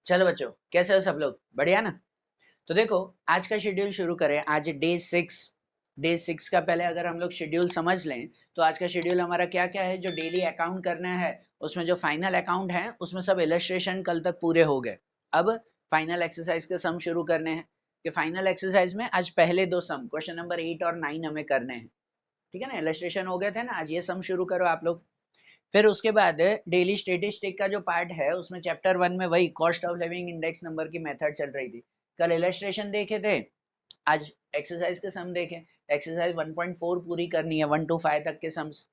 चलो बच्चों, कैसे हो सब लोग? बढ़िया ना? तो देखो, आज का शेड्यूल शुरू करें। आज डे 6 का पहले अगर हम लोग शेड्यूल समझ लें तो आज का शेड्यूल हमारा क्या क्या है। जो डेली अकाउंट करना है उसमें जो फाइनल अकाउंट है उसमें सब इलस्ट्रेशन कल तक पूरे हो गए। अब फाइनल एक्सरसाइज के सम शुरू करने हैं। कि फाइनल एक्सरसाइज में आज पहले दो सम क्वेश्चन नंबर 8 और 9 हमें करने हैं। ठीक है ना? इलस्ट्रेशन हो गए थे ना, आज ये सम शुरू करो आप लोग। फिर उसके बाद डेली स्टेटिस्टिक का जो पार्ट है उसमें चैप्टर 1 में वही cost of living index number की मेथड चल रही थी। कल इलस्ट्रेशन देखे थे, आज एक्सरसाइज के सम देखे। एक्सरसाइज 1.4 पूरी करनी है, 1 to 5 तक के सम्स।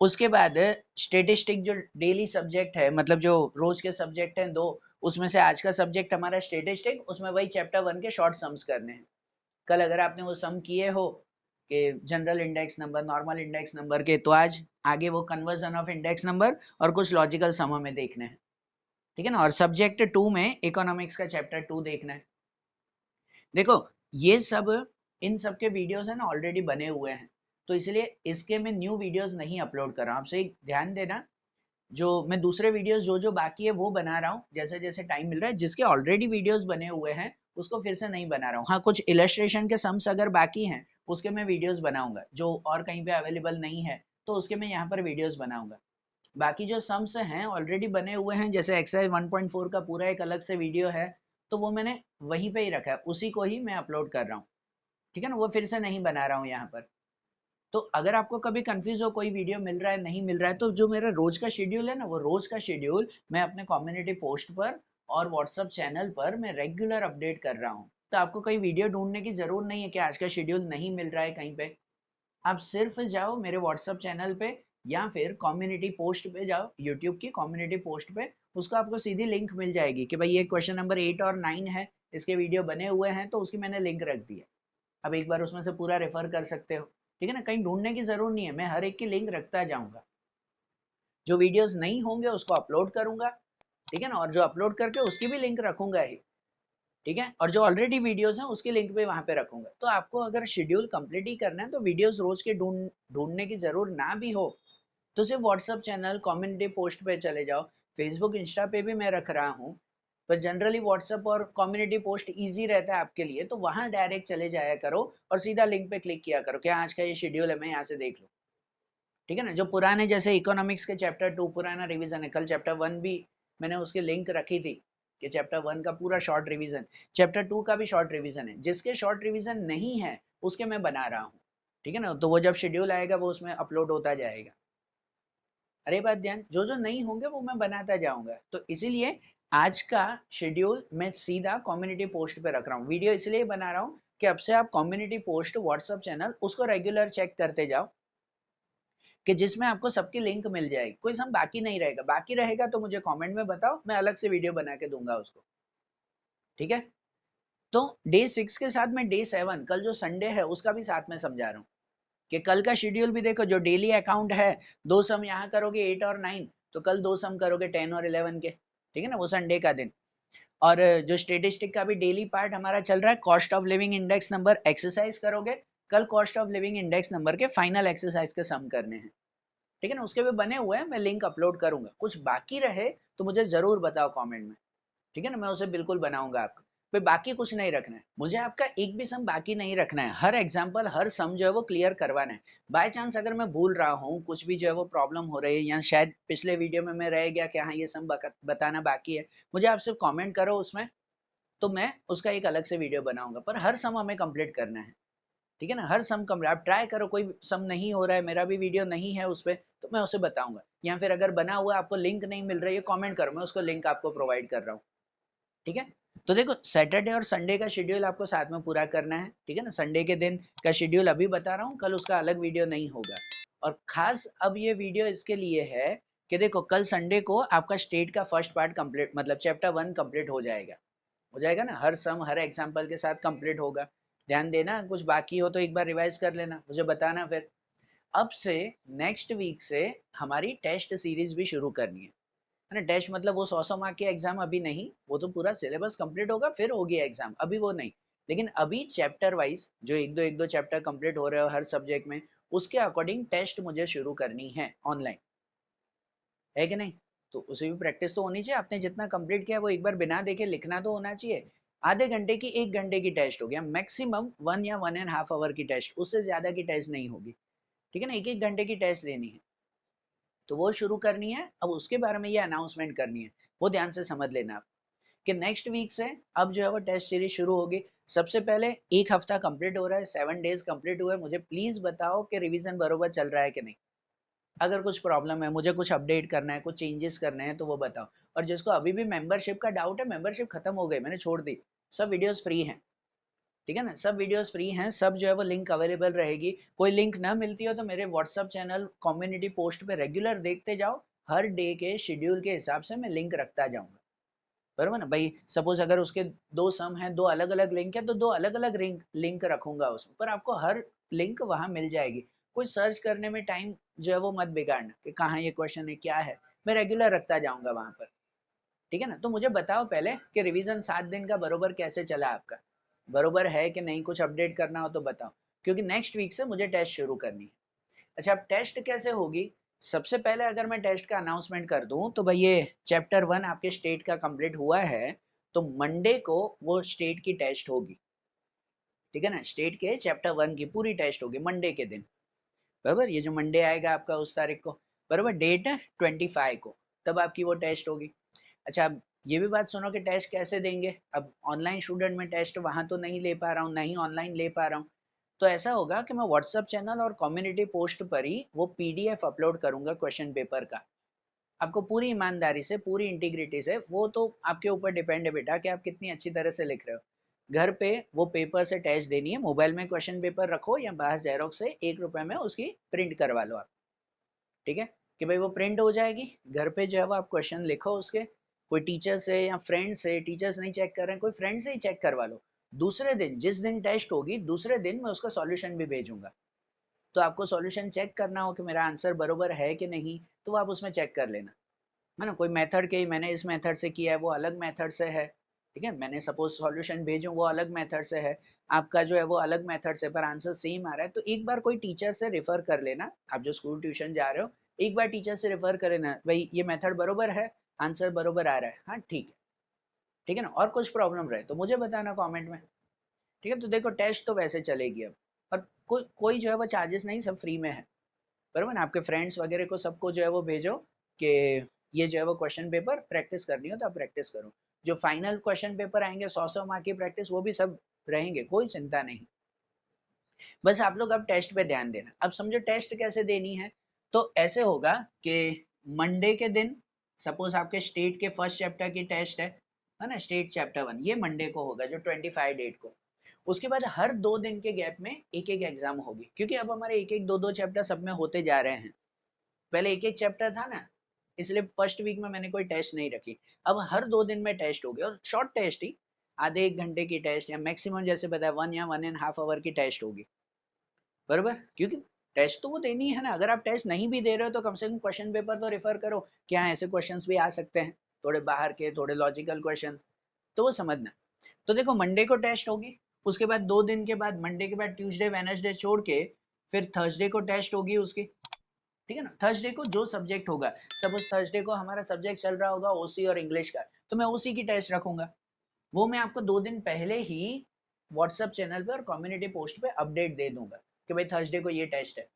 उसके बाद स्टेटिस्टिक जो डेली सब्जेक्ट है, मतलब जो रोज के सब्जेक्ट हैं दो, उसमें से आज का सब्जेक्ट हमारा स्टेटिस्टिक, उसमें वही चैप्टर 1 के शॉर्ट सम्स करने हैं। कल अगर आपने वो सम किए हो कि general index number, normal index number के, तो आज आगे वो कन्वर्जन ऑफ इंडेक्स नंबर और कुछ लॉजिकल सम हमें देखने हैं। ठीक है ना? और सब्जेक्ट 2 में इकोनॉमिक्स का चैप्टर 2 देखना है। देखो, ये सब, इन सब के वीडियोस है ना ऑलरेडी बने हुए हैं, तो इसलिए इसके मैं न्यू वीडियोस नहीं अपलोड कर रहा हूँ। आपसे एक ध्यान देना, जो मैं दूसरे वीडियोस जो जो बाकी है वो बना रहा हूँ जैसे जैसे टाइम मिल रहा है। जिसके ऑलरेडी वीडियोस बने हुए हैं उसको फिर से नहीं बना रहा हूँ। हाँ, कुछ इलस्ट्रेशन के सम्स अगर बाकी हैं उसके मैं वीडियोस बनाऊंगा, जो और कहीं पे अवेलेबल नहीं है तो उसके मैं यहाँ पर वीडियोस बनाऊंगा। बाकी जो सम्स हैं ऑलरेडी बने हुए हैं, जैसे एक्सरसाइज 1.4 का पूरा एक अलग से वीडियो है, तो वो मैंने वहीं पे ही रखा है, उसी को ही मैं अपलोड कर रहा हूँ। ठीक है ना? वो फिर से नहीं बना रहा हूँ यहाँ पर। तो अगर आपको कभी कंफ्यूज हो, कोई वीडियो मिल रहा है नहीं मिल रहा है, तो जो मेरा रोज का शेड्यूल है ना, वो रोज का शेड्यूल मैं अपने कम्युनिटी पोस्ट पर और व्हाट्सएप चैनल पर मैं रेगुलर अपडेट कर रहा हूँ। तो आपको कोई वीडियो ढूंढने की जरूरत नहीं है कि आज का शेड्यूल नहीं मिल रहा है कहीं पे। आप सिर्फ जाओ मेरे व्हाट्सएप चैनल पे या फिर कम्युनिटी पोस्ट पे जाओ, यूट्यूब की कम्युनिटी पोस्ट पे। उसको आपको सीधी लिंक मिल जाएगी कि भाई ये क्वेश्चन नंबर 8 और 9 है, इसके वीडियो बने हुए हैं, तो उसकी मैंने लिंक रख दी है। अब एक बार उसमें से पूरा रेफर कर सकते हो। ठीक है ना? कहीं ढूंढने की जरूरत नहीं है, मैं हर एक की लिंक रखता जाऊंगा। जो वीडियोस नहीं होंगे उसको अपलोड करूंगा। ठीक है ना? और जो अपलोड करके उसकी भी लिंक रखूंगा ही। ठीक है? और जो ऑलरेडी वीडियोस हैं उसकी लिंक भी वहां पे रखूंगा। तो आपको अगर शेड्यूल कंप्लीट ही करना है तो वीडियोस रोज के ढूंढने की जरूरत ना भी हो, तो सिर्फ व्हाट्सएप चैनल कम्युनिटी पोस्ट पे चले जाओ। फेसबुक इंस्टा पे भी मैं रख रहा हूँ, पर जनरली व्हाट्सएप और कम्युनिटी पोस्ट इजी रहता है आपके लिए, तो वहां डायरेक्ट चले जाया करो और सीधा लिंक पे क्लिक किया करो कि आज का ये शेड्यूल है, मैं यहाँ से देख लूँ। ठीक है ना? जो पुराने जैसे इकोनॉमिक्स के चैप्टर 2 पुराना रिवीजन है, कल चैप्टर 1 भी मैंने उसकी लिंक रखी थी कि चैप्टर 1 का पूरा शॉर्ट रिवीजन, चैप्टर 2 का भी शॉर्ट रिवीजन है। जिसके शॉर्ट रिवीजन नहीं है उसके मैं बना रहा हूँ। ठीक है ना? तो वो जब शेड्यूल आएगा वो उसमें अपलोड होता जाएगा। अरे बात ध्यान, जो जो नहीं होंगे वो मैं बनाता जाऊंगा। तो इसीलिए आज का शेड्यूल मैं सीधा कम्युनिटी पोस्ट पे रख रहा हूँ। वीडियो इसलिए बना रहा हूँ कि अब से आप कम्युनिटी पोस्ट व्हाट्सएप चैनल उसको रेगुलर चेक करते जाओ, कि जिसमें आपको सबकी लिंक मिल जाएगी, कोई सम बाकी नहीं रहेगा। बाकी रहेगा तो मुझे कमेंट में बताओ, मैं अलग से वीडियो बना के दूंगा उसको। ठीक है? तो डे 6 के साथ में डे 7 कल जो संडे है उसका भी साथ में समझा रहा हूँ। कि कल का शेड्यूल भी देखो, जो डेली अकाउंट है, दो सम यहाँ करोगे 8 और 9, तो कल दो सम करोगे 10 और 11 के। ठीक है ना? वो संडे का दिन। और जो स्टेटिस्टिक का भी डेली पार्ट हमारा चल रहा है, cost of living index number exercise करोगे। कल cost of living index number के फाइनल एक्सरसाइज के सम करने हैं। ठीक है ना? उसके भी बने हुए हैं, मैं लिंक अपलोड करूंगा। कुछ बाकी रहे तो मुझे जरूर बताओ कमेंट में। ठीक है ना? मैं उसे बिल्कुल बनाऊंगा आपको। फिर बाकी कुछ नहीं रखना है, मुझे आपका एक भी सम बाकी नहीं रखना है। हर एग्जाम्पल, हर सम जो है वो क्लियर करवाना है। बाय चांस अगर मैं भूल रहा हूँ, कुछ भी जो है वो प्रॉब्लम हो रही है, या शायद पिछले वीडियो में मैं रह गया कि हाँ ये सम बताना बाकी है, मुझे आप सिर्फ कॉमेंट करो उसमें, तो मैं उसका एक अलग से वीडियो बनाऊंगा। पर हर सम हमें कंप्लीट करना है। ठीक है ना? हर सम कंप्लीट आप ट्राई करो। कोई सम नहीं हो रहा है, मेरा भी वीडियो नहीं है उस पर, तो मैं उसे बताऊंगा। या फिर अगर बना हुआ आपको लिंक नहीं मिल रही है, कमेंट करो, मैं उसको लिंक आपको प्रोवाइड कर रहा हूँ। ठीक है? तो देखो, सैटरडे और संडे का शेड्यूल आपको साथ में पूरा करना है। ठीक है ना? संडे के दिन का शेड्यूल अभी बता रहा हूँ, कल उसका अलग वीडियो नहीं होगा। और खास अब ये वीडियो इसके लिए है कि देखो, कल संडे को आपका स्टेट का फर्स्ट पार्ट कंप्लीट, मतलब चैप्टर 1 कंप्लीट हो जाएगा ना? हर सम हर एग्जाम्पल के साथ कंप्लीट होगा। ध्यान देना, कुछ बाकी हो तो एक बार रिवाइज कर लेना, मुझे बताना फिर। अब से नेक्स्ट वीक से हमारी टेस्ट सीरीज भी शुरू करनी है ना? टेस्ट मतलब वो 100 मार्क के एग्जाम अभी नहीं, वो तो पूरा सिलेबस कंप्लीट होगा फिर होगी एग्जाम, अभी वो नहीं। लेकिन अभी चैप्टर वाइज जो एक दो चैप्टर कंप्लीट हो रहे हो हर सब्जेक्ट में, उसके अकॉर्डिंग टेस्ट मुझे शुरू करनी है ऑनलाइन। है कि नहीं? तो उसे भी प्रैक्टिस तो होनी चाहिए। आपने जितना कंप्लीट किया वो एक बार बिना देखे लिखना तो होना चाहिए। आधे घंटे की 1 घंटे की टेस्ट होगी, मैक्सिमम 1 या 1.5 आवर की टेस्ट, उससे ज्यादा की टेस्ट नहीं होगी। ठीक है ना, 1 1 घंटे की टेस्ट लेनी है, तो वो शुरू करनी है। अब उसके बारे में ये अनाउंसमेंट करनी है, वो ध्यान से समझ लेना आप कि नेक्स्ट वीक से अब जो है वो टेस्ट सीरीज शुरू होगी। सबसे पहले 1 हफ्ता कंप्लीट हो रहा है, 7 डेज कंप्लीट हुए, मुझे प्लीज बताओ कि रिवीजन बरोबर चल रहा है कि नहीं। अगर कुछ प्रॉब्लम है, मुझे कुछ अपडेट करना है, कुछ चेंजेस करने हैं, तो वो बताओ। और जिसको अभी भी मेंबरशिप का डाउट है, मेंबरशिप खत्म हो गई, मैंने छोड़ दी, सब वीडियोस फ्री हैं। ठीक है ना, सब वीडियोस फ्री हैं, सब जो है वो लिंक अवेलेबल रहेगी। कोई लिंक ना मिलती हो तो मेरे व्हाट्सअप चैनल कम्युनिटी पोस्ट पे रेगुलर देखते जाओ, हर डे के शेड्यूल के हिसाब से मैं लिंक रखता जाऊंगा। बरोबर ना भाई, सपोज अगर उसके 2 सम हैं, 2 अलग अलग लिंक है, तो 2 अलग अलग लिंक रखूंगा उसमें, पर आपको हर लिंक वहां मिल जाएगी। कोई सर्च करने में टाइम जो है वो मत बिगाड़ना कि कहाँ ये क्वेश्चन है, क्या है, मैं रेगुलर रखता जाऊंगा वहां पर। ठीक है ना, तो मुझे बताओ पहले कि रिवीजन 7 दिन का बरोबर कैसे चला आपका, बरोबर है कि नहीं, कुछ अपडेट करना हो तो बताओ, क्योंकि नेक्स्ट वीक से मुझे टेस्ट शुरू करनी है। अच्छा, अब टेस्ट कैसे होगी? सबसे पहले अगर मैं टेस्ट का अनाउंसमेंट कर दूं तो भाई, ये चैप्टर 1 आपके स्टेट का कंप्लीट हुआ है, तो मंडे को वो स्टेट की टेस्ट होगी। ठीक है ना, स्टेट के चैप्टर 1 की पूरी टेस्ट होगी मंडे के दिन। बराबर, ये जो मंडे आएगा आपका उस तारीख को, बराबर, डेट है 25 को, तब आपकी वो टेस्ट होगी। अच्छा, अब ये भी बात सुनो कि टेस्ट कैसे देंगे। अब ऑनलाइन स्टूडेंट में टेस्ट वहां तो नहीं ले पा रहा हूँ, नहीं ऑनलाइन ले पा रहा हूँ, तो ऐसा होगा कि मैं व्हाट्सअप चैनल और कम्युनिटी पोस्ट पर ही वो पीडीएफ अपलोड करूंगा क्वेश्चन पेपर का। आपको पूरी ईमानदारी से, पूरी इंटीग्रिटी से, वो तो आपके ऊपर डिपेंड है बेटा कि आप कितनी अच्छी तरह से लिख रहे हो। घर पे वो पेपर से टेस्ट देनी है, मोबाइल में क्वेश्चन पेपर रखो या बाहर जेरोक्स से 1 रुपए में उसकी प्रिंट करवा लो आप। ठीक है, कि भाई वो प्रिंट हो जाएगी, घर पे जो है वो आप क्वेश्चन लिखो उसके, कोई टीचर से या फ्रेंड से, टीचर्स नहीं चेक कर रहे हैं, कोई फ्रेंड से ही चेक करवा लो। दूसरे दिन, जिस दिन टेस्ट होगी, दूसरे दिन मैं उसका सॉल्यूशन भी भेजूंगा। तो आपको सॉल्यूशन चेक करना हो कि मेरा आंसर बरोबर है कि नहीं, तो आप उसमें चेक कर लेना, है ना। कोई मेथड के मैंने इस मेथड से किया है, वो अलग मेथड से है। ठीक है, मैंने सपोज सॉल्यूशन भेजूं, वो अलग मेथड से है, आपका जो है वो अलग मेथड से, पर आंसर सेम आ रहा है, तो एक बार कोई टीचर से रेफर कर लेना। आप जो स्कूल ट्यूशन जा रहे हो, एक बार टीचर से रेफर कर लेना, भाई ये मेथड बरोबर है, आंसर बरोबर आ रहा है, हाँ ठीक है। ठीक है ना, और कुछ प्रॉब्लम रहे तो मुझे बताना कॉमेंट में। ठीक है, तो देखो टेस्ट तो वैसे चलेगी अब, और कोई कोई जो है वो चार्जेस नहीं, सब फ्री में है। बराबर ना, आपके फ्रेंड्स वगैरह को सबको जो है वो भेजो कि ये जो है वो क्वेश्चन पेपर प्रैक्टिस करनी हो तो आप प्रैक्टिस करो। जो फाइनल क्वेश्चन पेपर आएंगे 100 100 मार्क की प्रैक्टिस, वो भी सब रहेंगे, कोई चिंता नहीं। बस आप लोग अब टेस्ट पे ध्यान देना। अब समझो टेस्ट कैसे देनी है, तो ऐसे होगा कि मंडे के दिन, सपोज आपके स्टेट के फर्स्ट चैप्टर की टेस्ट है ना, स्टेट चैप्टर 1, ये मंडे को होगा जो 25 डेट को। उसके बाद हर 2 दिन के गैप में एक एक एग्जाम होगी, क्योंकि अब हमारे एक एक दो दो चैप्टर सब में होते जा रहे हैं। पहले एक एक चैप्टर था ना, इसलिए फर्स्ट वीक में मैंने कोई टेस्ट नहीं रखी। अब हर 2 दिन में टेस्ट होगी, और शॉर्ट टेस्ट ही, आधे 1 घंटे की टेस्ट, या मैक्सिमम जैसे बताया 1 या 1.5 आवर की टेस्ट होगी। बरोबर, क्योंकि टेस्ट तो वो देनी है ना। अगर आप टेस्ट नहीं भी दे रहे हो तो कम से कम क्वेश्चन पेपर तो रेफर करो, क्या ऐसे क्वेश्चंस भी आ सकते हैं, थोड़े बाहर के, थोड़े लॉजिकल क्वेश्चन, तो वो समझना। तो देखो मंडे को टेस्ट होगी, उसके बाद 2 दिन के बाद, मंडे के बाद ट्यूसडे वेडनेसडे छोड़ के, फिर थर्सडे को टेस्ट होगी उसकी। ठीक है ना, थर्सडे को जो सब्जेक्ट होगा, सपोज थर्सडे को हमारा सब्जेक्ट चल रहा होगा ओसी और इंग्लिश का, तो मैं उसी की टेस्ट रखूंगा। वो मैं आपको 2 दिन पहले ही व्हाट्सएप चैनल पे और कम्युनिटी पोस्ट पे अपडेट दे दूंगा कि भाई थर्सडे को ये टेस्ट है।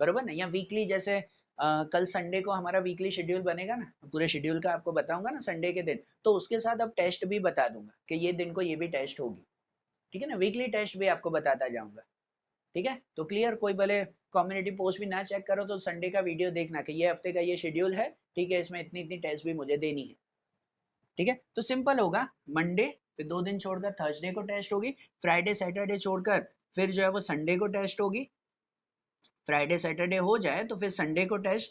बरोबर ना, या वीकली जैसे कल संडे को हमारा वीकली शेड्यूल बनेगा ना, पूरे शेड्यूल का आपको बताऊंगा ना संडे के दिन, तो उसके साथ अब टेस्ट भी बता दूंगा कि ये दिन को ये भी टेस्ट होगी। ठीक है ना, वीकली टेस्ट भी आपको बताता जाऊंगा। ठीक है, तो क्लियर, कोई भले कम्युनिटी पोस्ट भी ना चेक करो तो संडे का वीडियो देखना कि ये हफ्ते का ये शेड्यूल है, ठीक है, इसमें इतनी इतनी टेस्ट भी मुझे देनी है। ठीक है, तो सिंपल होगा, मंडे, फिर 2 दिन छोड़कर थर्सडे को टेस्ट होगी, फ्राइडे सैटरडे छोड़कर फिर जो है वो संडे को टेस्ट होगी, फ्राइडे सैटरडे हो जाए तो फिर संडे को टेस्ट,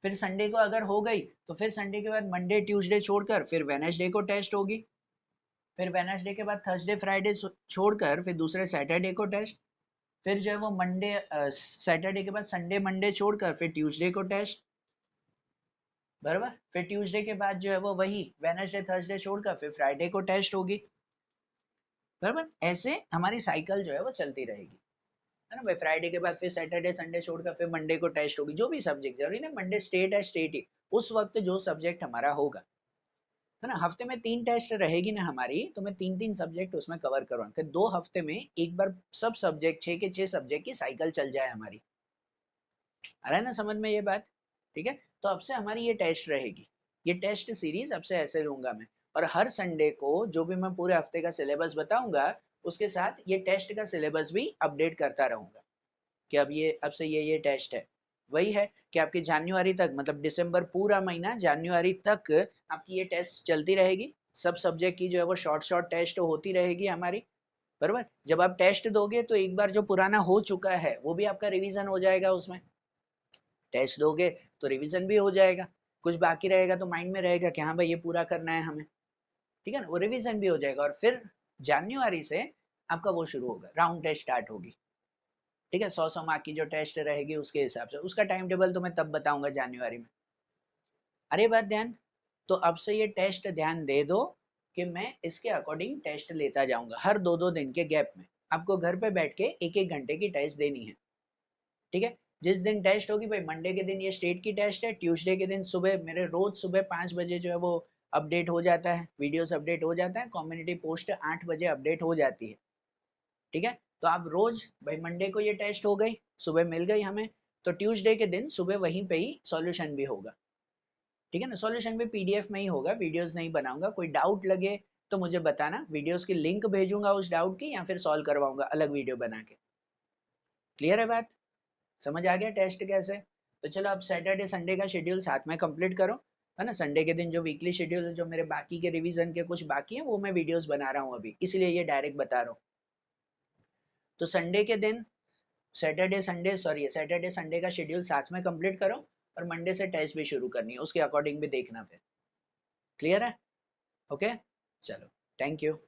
फिर संडे को अगर हो गई तो फिर संडे के बाद मंडे ट्यूसडे छोड़कर फिर वेडनेसडे को टेस्ट होगी, फिर वेडनेसडे के बाद थर्सडे फ्राइडे छोड़कर फिर दूसरे सैटरडे को टेस्ट, फिर जो है वो मंडे सैटरडे के बाद संडे मंडे छोड़कर फिर ट्यूसडे को टेस्ट। बराबर, फिर ट्यूसडे के बाद जो है वो वही वेडनेसडे थर्सडे छोड़कर फिर फ्राइडे को टेस्ट होगी। बराबर, ऐसे हमारी साइकिल जो है वो चलती रहेगी, है ना भाई। फ्राइडे के बाद फिर सैटरडे संडे छोड़कर फिर मंडे को टेस्ट होगी, जो भी सब्जेक्ट, जरूरी ना मंडे स्टेट है स्टेट ही, उस वक्त जो सब्जेक्ट हमारा होगा, है ना। हफ्ते में 3 टेस्ट रहेगी ना हमारी, तो मैं 3-3 सब्जेक्ट उसमें कवर करूँगा, फिर 2 हफ्ते में एक बार सब सब्जेक्ट 6 के 6 सब्जेक्ट की साइकिल चल जाए हमारी। आ रहा है ना समझ में ये बात? ठीक है, तो अब से हमारी ये टेस्ट रहेगी, ये टेस्ट सीरीज अब से ऐसे लूंगा मैं। और हर संडे को जो भी मैं पूरे हफ्ते का सिलेबस बताऊंगा, उसके साथ ये टेस्ट का सिलेबस भी अपडेट करता रहूंगा कि अब से ये टेस्ट है। वही है कि आपकी जनवरी तक, मतलब दिसंबर पूरा महीना, जनवरी तक आपकी ये टेस्ट चलती रहेगी। सब सब्जेक्ट की जो है वो शॉर्ट शॉर्ट टेस्ट होती रहेगी हमारी, बराबर। जब आप टेस्ट दोगे तो एक बार जो पुराना हो चुका है वो भी आपका रिवीजन हो जाएगा उसमें। टेस्ट दोगे तो रिवीजन भी हो जाएगा, कुछ बाकी रहेगा तो माइंड में रहेगा कि हाँ भाई ये पूरा करना है हमें, ठीक है ना, वो रिवीजन भी हो जाएगा। और फिर जनवरी से आपका वो शुरू होगा, राउंड टेस्ट स्टार्ट होगी, ठीक है। 100 मार्क की जो टेस्ट रहेगी उसके हिसाब से, उसका टाइम टेबल तो मैं तब बताऊंगा जनवरी में। अरे बात ध्यान, तो अब से ये टेस्ट ध्यान दे दो कि मैं इसके अकॉर्डिंग टेस्ट लेता जाऊंगा हर 2-2 दिन के गैप में। आपको घर पे बैठ के 1-1 घंटे की टेस्ट देनी है, ठीक है। जिस दिन टेस्ट होगी भाई, मंडे के दिन ये स्टेट की टेस्ट है, ट्यूसडे के दिन सुबह मेरे रोज सुबह 5 बजे जो है वो अपडेट हो जाता है, वीडियोस अपडेट हो जाता है, कम्युनिटी पोस्ट 8 बजे अपडेट हो जाती है, ठीक है। तो आप रोज भाई, मंडे को ये टेस्ट हो गई, सुबह मिल गई हमें, तो ट्यूसडे के दिन सुबह वहीं पे ही सॉल्यूशन भी होगा, ठीक है ना। सॉल्यूशन भी पीडीएफ में ही होगा, वीडियोस नहीं बनाऊंगा। कोई डाउट लगे तो मुझे बताना, वीडियोस की लिंक भेजूंगा उस डाउट की, या फिर सॉल्व करवाऊंगा अलग वीडियो बना के। क्लियर है बात? समझ आ गया टेस्ट कैसे? तो चलो अब सैटरडे संडे का शेड्यूल साथ में कंप्लीट करो, है ना। संडे के दिन जो वीकली शेड्यूल है, जो मेरे बाकी के रिवीजन के कुछ बाकी है, वो मैं वीडियोस बना रहा हूँ अभी, इसलिए ये डायरेक्ट बता रहा हूँ। तो संडे के दिन, सैटरडे संडे का शेड्यूल साथ में कंप्लीट करो, और मंडे से टेस्ट भी शुरू करनी है, उसके अकॉर्डिंग भी देखना फिर। क्लियर है? ओके, चलो, थैंक यू।